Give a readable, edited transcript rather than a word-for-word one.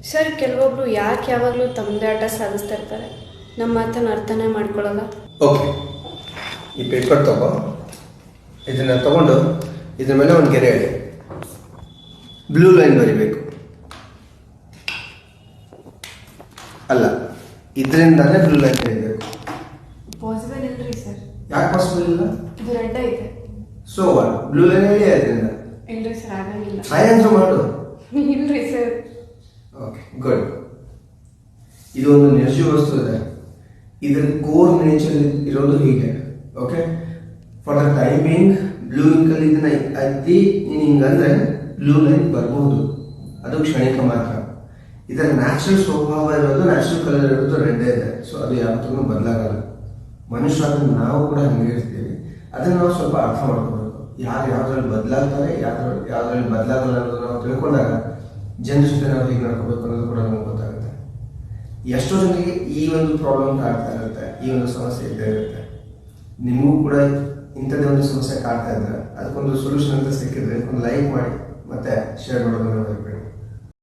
Sir, ಕೆಲವೊಬ್ರು ಯಾಕೆ ಯಾವಾಗಲೂ ತಮ್ಮದೇ ಆಟ ಸಾಧಿಸ್ತಾ ಇರ್ತಾರೆ, ನಮ್ಮ ಮಾತನ್ನು ಅರ್ಥನೇ ಮಾಡ್ಕೊಳ್ಳಲ್ಲ. ಓಕೆ, ಈ ಪೇಪರ್ ತಗೋ, ಇದನ್ನು ತಗೊಂಡು ಇದ್ರ ಮೇಲೆ ಒಂದು ಗೆರೆ ಹೇಳಿ, ಬ್ಲೂ ಲೈನ್ ಬರಿಬೇಕು. ಅಲ್ಲ, ಇದರಿಂದಾನೇ ಬ್ಲೂ ಲೈನ್ ಬರೀಬೇಕು. ಪಾಸಿಬಲ್ ಇಲ್ರಿ ಸರ್. ಯಾಕೆ ಪಾಸಿಬಲ್ ಇಲ್ಲ? ಇದು ರೆಡ್ ಐತೆ. ಸೊ ವಾಟ್, ಬ್ಲೂ ಲೈನ್ ಹೇಳಿ ಅದರಿಂದ. ಇಲ್ರಿ ಸರ್, ಆಗಂಗಿಲ್ಲ. ಟ್ರೈ ಆನ್ಸರ್ ಮಾಡು. ಇಲ್ರಿ ಸರ್. Okay, good. ಇದು ಒಂದು ನಿರ್ಜೀವ ವಸ್ತು ಇದೆ, ಇದರ ಕೋರ್ ನೇಚರ್ ಇರೋದು ಹೀಗೆ. Okay, for the timing blue ಇಂಕಲ್ಲಿ ಇದನ್ನ ಅದ್ದಿ ನೀನು ಹಿಂಗಂದ್ರೆ ಬ್ಲೂ ಲೈನ್ ಬರ್ಬೋದು, ಅದು ಕ್ಷಣಿಕ ಮಾತ್ರ. ಇದರ ನ್ಯಾಚುರಲ್ ಸ್ವಭಾವ ಇರೋದು, ನ್ಯಾಚುರಲ್ ಕಲರ್ ಇರೋದು ರೆಡ್ ಇದೆ. ಸೊ ಅದು ಯಾವತ್ತೂ ಬದಲಾಗಲ್ಲ. ಮನುಷ್ಯರಾದ ನಾವು ಕೂಡ ಹಂಗೆ ಇರ್ತೀವಿ. ಅದನ್ನು ನಾವು ಸ್ವಲ್ಪ ಅರ್ಥ ಮಾಡ್ಕೋಬೇಕು. ಯಾರು ಯಾವ್ದ್ರಲ್ಲಿ ಬದಲಾಗ್ತಾರೆ, ಯಾವ್ದ್ರಲ್ಲಿ ಬದಲಾಗಲ್ಲ ಅನ್ನೋದು ನಾವು ತಿಳ್ಕೊಂಡಾಗ ಜನರ ಜೊತೆ ನಾವು ಹೇಗೆ ನಡ್ಕೋಬೇಕು ಅನ್ನೋದು ಕೂಡ ನಮ್ಗೆ ಗೊತ್ತಾಗುತ್ತೆ. ಎಷ್ಟೋ ಜನರಿಗೆ ಈ ಒಂದು ಪ್ರಾಬ್ಲಮ್ ಕಾಡ್ತಾ ಇರುತ್ತೆ, ಈ ಒಂದು ಸಮಸ್ಯೆ ಇದ್ದೇ ಇರುತ್ತೆ. ನಿಮಗೂ ಕೂಡ ಇಂಥದ್ದೇ ಒಂದು ಸಮಸ್ಯೆ ಕಾಡ್ತಾ ಇದ್ರೆ ಅದಕ್ಕೊಂದು ಸೊಲ್ಯೂಷನ್ ಅಂತ ಸಿಕ್ಕಿದ್ರೆ ಒಂದು ಲೈಕ್ ಮಾಡಿ ಮತ್ತೆ ಶೇರ್ ಮಾಡೋದನ್ನು ಮರಿಬೇಡಿ.